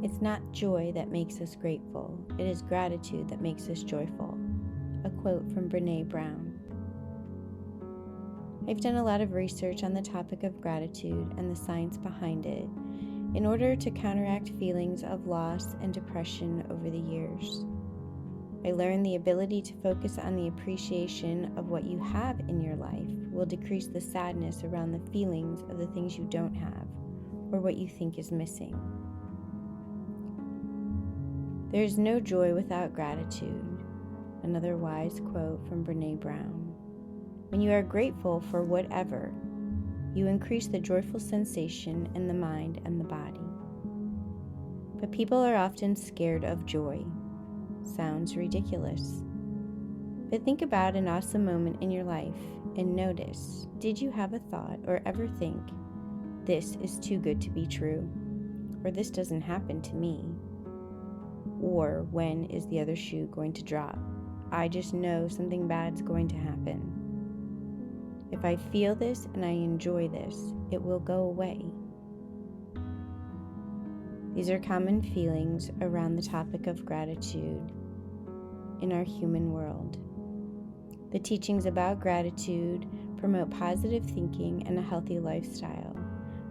It's not joy that makes us grateful. It is gratitude that makes us joyful. A quote from Brené Brown. I've done a lot of research on the topic of gratitude and the science behind it in order to counteract feelings of loss and depression over the years. I learned the ability to focus on the appreciation of what you have in your life will decrease the sadness around the feelings of the things you don't have or what you think is missing. There is no joy without gratitude. Another wise quote from Brené Brown. When you are grateful for whatever, you increase the joyful sensation in the mind and the body. But people are often scared of joy. Sounds ridiculous. But think about an awesome moment in your life and notice, did you have a thought or ever think, this is too good to be true, or this doesn't happen to me, or when is the other shoe going to drop? I just know something bad's going to happen. If I feel this and I enjoy this, it will go away. These are common feelings around the topic of gratitude in our human world. The teachings about gratitude promote positive thinking and a healthy lifestyle,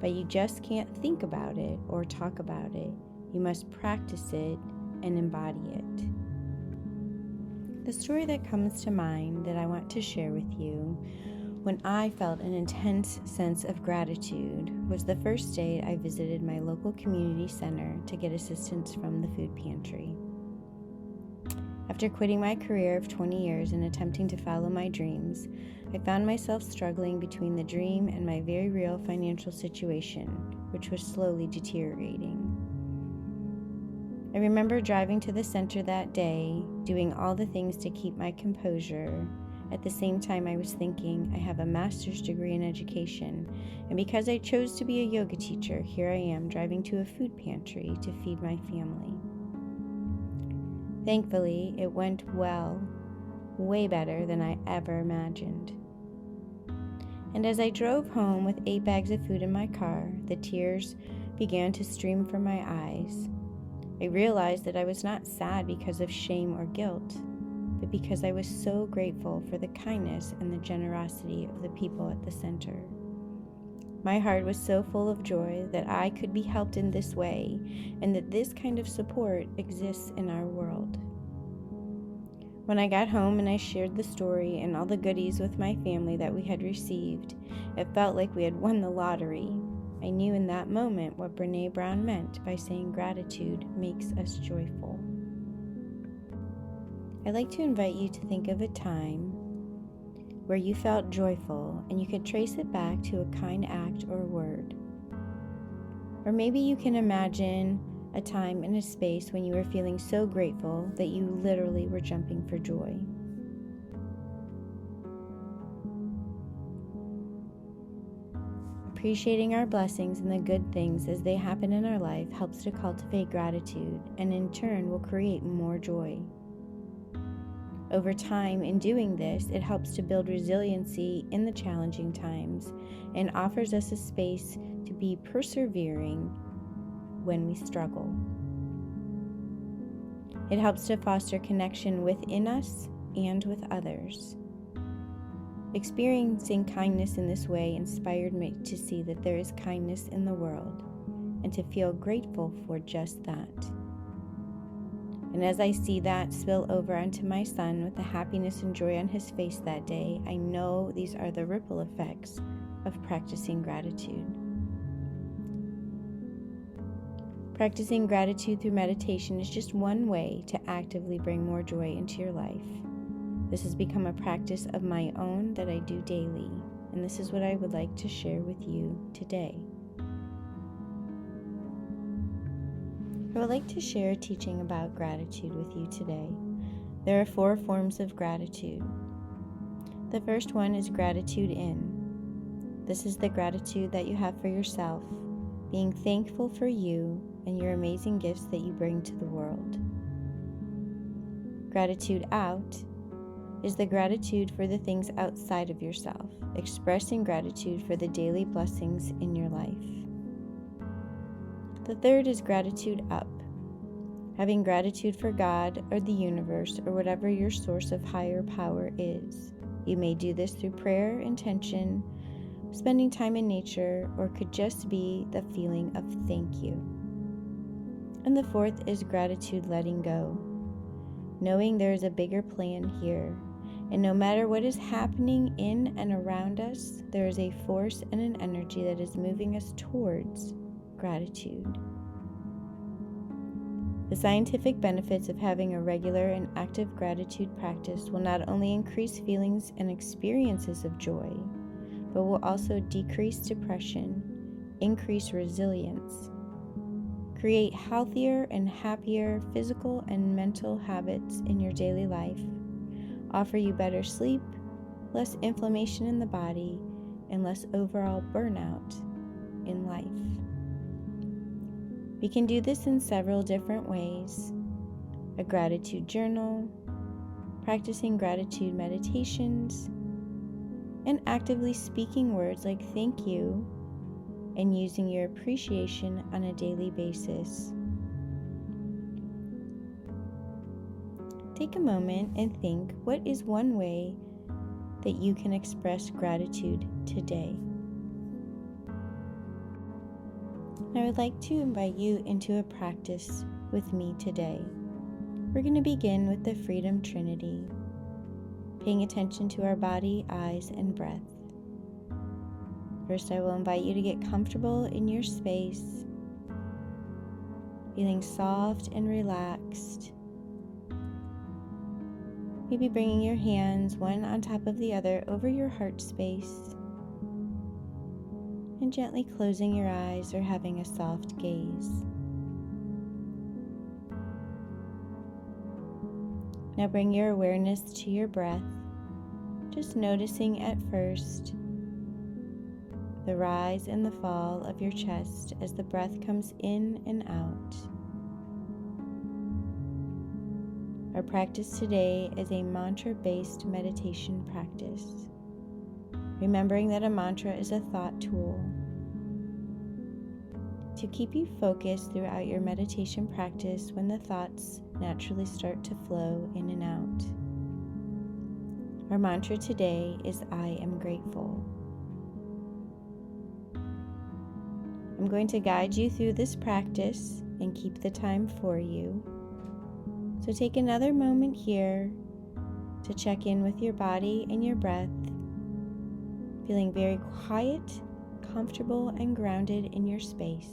but you just can't think about it or talk about it. You must practice it and embody it. The story that comes to mind that I want to share with you when I felt an intense sense of gratitude was the first day I visited my local community center to get assistance from the food pantry. After quitting my career of 20 years and attempting to follow my dreams, I found myself struggling between the dream and my very real financial situation, which was slowly deteriorating. I remember driving to the center that day, doing all the things to keep my composure. At the same time, I was thinking, I have a master's degree in education, and because I chose to be a yoga teacher, here I am driving to a food pantry to feed my family. Thankfully, it went well, way better than I ever imagined. And as I drove home with 8 bags of food in my car, the tears began to stream from my eyes. I realized that I was not sad because of shame or guilt, but because I was so grateful for the kindness and the generosity of the people at the center. My heart was so full of joy that I could be helped in this way, and that this kind of support exists in our world. When I got home and I shared the story and all the goodies with my family that we had received, it felt like we had won the lottery. I knew in that moment what Brené Brown meant by saying gratitude makes us joyful. I'd like to invite you to think of a time where you felt joyful and you could trace it back to a kind act or word. Or maybe you can imagine a time and a space when you were feeling so grateful that you literally were jumping for joy. Appreciating our blessings and the good things as they happen in our life helps to cultivate gratitude and in turn will create more joy. Over time, in doing this, it helps to build resiliency in the challenging times and offers us a space to be persevering when we struggle. It helps to foster connection within us and with others. Experiencing kindness in this way inspired me to see that there is kindness in the world and to feel grateful for just that. And as I see that spill over onto my son with the happiness and joy on his face that day, I know these are the ripple effects of practicing gratitude. Practicing gratitude through meditation is just one way to actively bring more joy into your life. This has become a practice of my own that I do daily, and this is what I would like to share with you today. I would like to share a teaching about gratitude with you today. There are 4 forms of gratitude. The first one is gratitude in. This is the gratitude that you have for yourself, being thankful for you and your amazing gifts that you bring to the world. Gratitude out is the gratitude for the things outside of yourself, expressing gratitude for the daily blessings in your life. The third is gratitude up. having gratitude for God or the universe or whatever your source of higher power is. You may do this through prayer, intention, spending time in nature, or could just be the feeling of thank you. And the fourth is gratitude letting go, knowing there is a bigger plan here. And no matter what is happening in and around us, there is a force and an energy that is moving us towards gratitude. The scientific benefits of having a regular and active gratitude practice will not only increase feelings and experiences of joy, but will also decrease depression, increase resilience, create healthier and happier physical and mental habits in your daily life, offer you better sleep, less inflammation in the body, and less overall burnout in life. We can do this in several different ways: a gratitude journal, practicing gratitude meditations, and actively speaking words like thank you and using your appreciation on a daily basis. Take a moment and think, what is one way that you can express gratitude today? I would like to invite you into a practice with me today. We're going to begin with the Freedom Trinity, paying attention to our body, eyes, and breath. First, I will invite you to get comfortable in your space, feeling soft and relaxed. Maybe bringing your hands one on top of the other over your heart space, and gently closing your eyes or having a soft gaze. Now bring your awareness to your breath, just noticing at first the rise and the fall of your chest as the breath comes in and out. Our practice today is a mantra-based meditation practice, remembering that a mantra is a thought tool to keep you focused throughout your meditation practice when the thoughts naturally start to flow in and out. Our mantra today is I am grateful. I'm going to guide you through this practice and keep the time for you. So take another moment here to check in with your body and your breath, feeling very quiet, comfortable, and grounded in your space.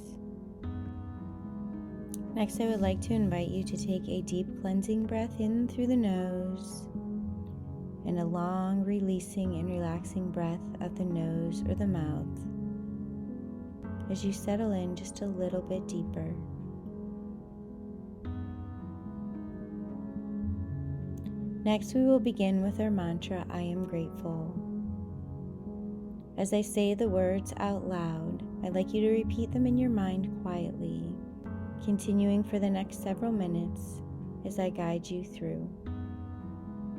Next, I would like to invite you to take a deep cleansing breath in through the nose and a long releasing and relaxing breath out the nose or the mouth as you settle in just a little bit deeper. Next, we will begin with our mantra, I am grateful. As I say the words out loud, I'd like you to repeat them in your mind quietly, continuing for the next several minutes as I guide you through.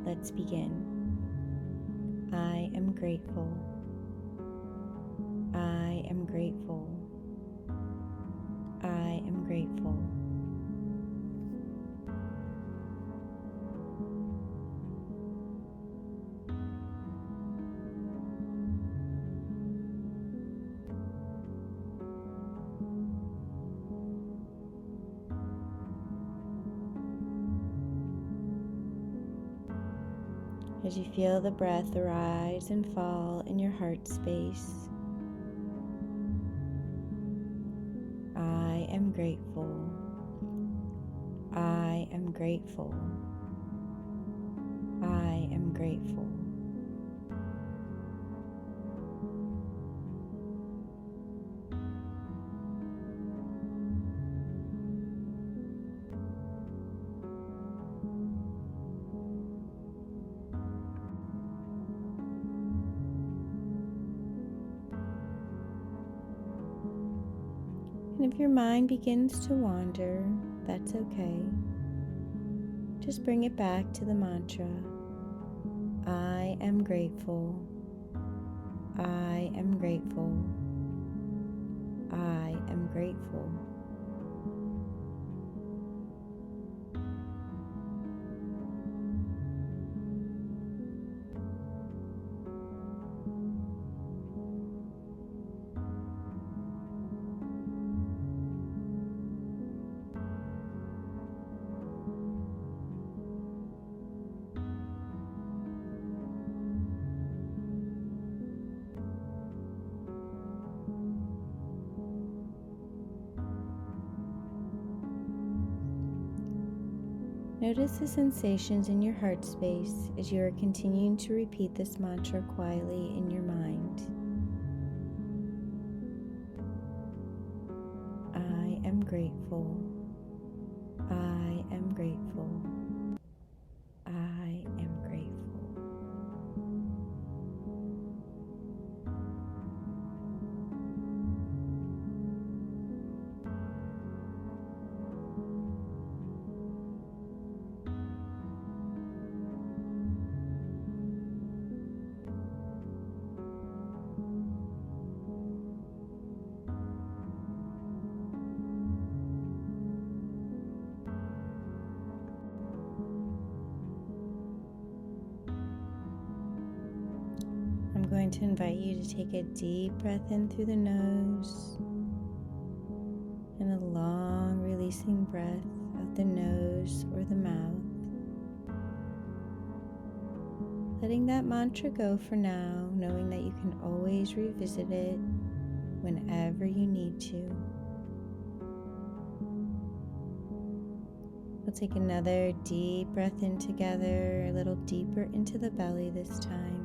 Let's begin. I am grateful. I am grateful. I am grateful. As you feel the breath rise and fall in your heart space, I am grateful. I am grateful. I am grateful. And if your mind begins to wander, that's okay. Just bring it back to the mantra. I am grateful. I am grateful. I am grateful. Notice the sensations in your heart space as you are continuing to repeat this mantra quietly in your mind. I am grateful. I am grateful. I am grateful. I'm going to invite you to take a deep breath in through the nose and a long releasing breath out the nose or the mouth. Letting that mantra go for now, knowing that you can always revisit it whenever you need to. We'll take another deep breath in together, a little deeper into the belly this time.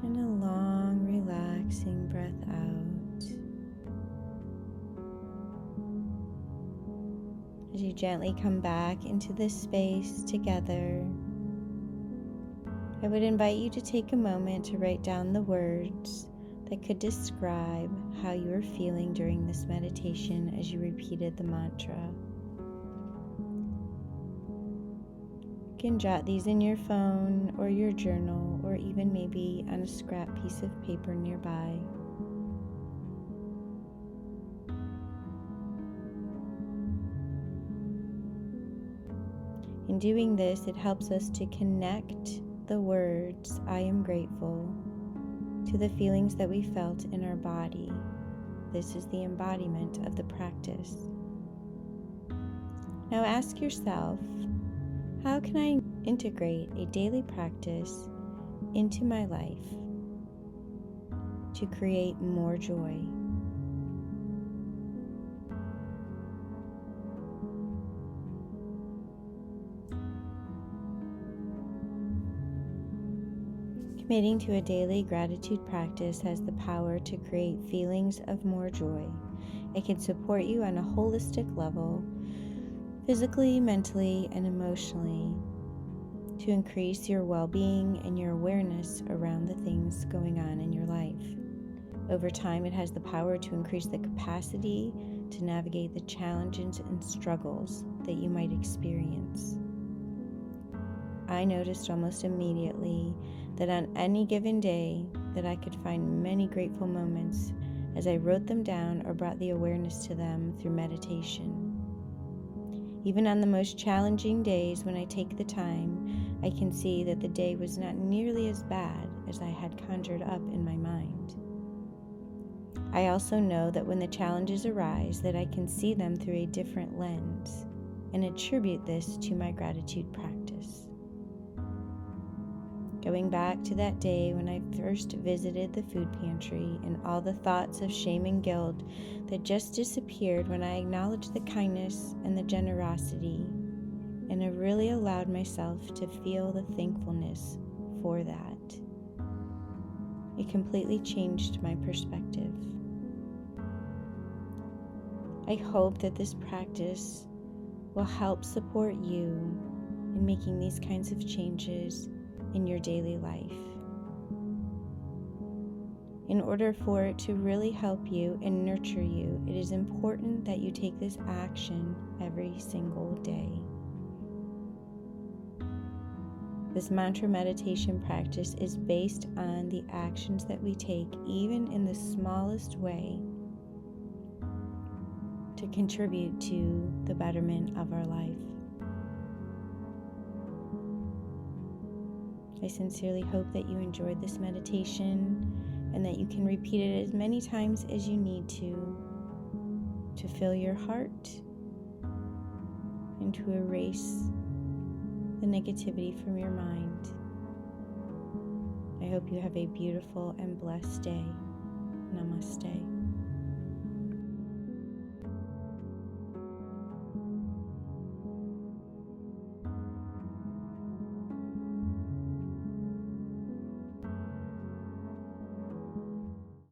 And a long, relaxing breath out. As you gently come back into this space together, I would invite you to take a moment to write down the words that could describe how you were feeling during this meditation as you repeated the mantra. You can jot these in your phone or your journal, or even maybe on a scrap piece of paper nearby. In doing this, it helps us to connect the words, I am grateful, to the feelings that we felt in our body. This is the embodiment of the practice. Now ask yourself, how can I integrate a daily practice into my life to create more joy? Committing to a daily gratitude practice has the power to create feelings of more joy. It can support you on a holistic level, physically, mentally, and emotionally, to increase your well-being and your awareness around the things going on in your life. Over time, it has the power to increase the capacity to navigate the challenges and struggles that you might experience. I noticed almost immediately that on any given day that I could find many grateful moments as I wrote them down or brought the awareness to them through meditation. Even on the most challenging days when I take the time, I can see that the day was not nearly as bad as I had conjured up in my mind. I also know that when the challenges arise, that I can see them through a different lens and attribute this to my gratitude practice. Going back to that day when I first visited the food pantry and all the thoughts of shame and guilt that just disappeared when I acknowledged the kindness and the generosity, and I really allowed myself to feel the thankfulness for that. It completely changed my perspective. I hope that this practice will help support you in making these kinds of changes in your daily life. In order for it to really help you and nurture you, it is important that you take this action every single day. This mantra meditation practice is based on the actions that we take, even in the smallest way, to contribute to the betterment of our life. I sincerely hope that you enjoyed this meditation and that you can repeat it as many times as you need to fill your heart and to erase the negativity from your mind. I hope you have a beautiful and blessed day. Namaste.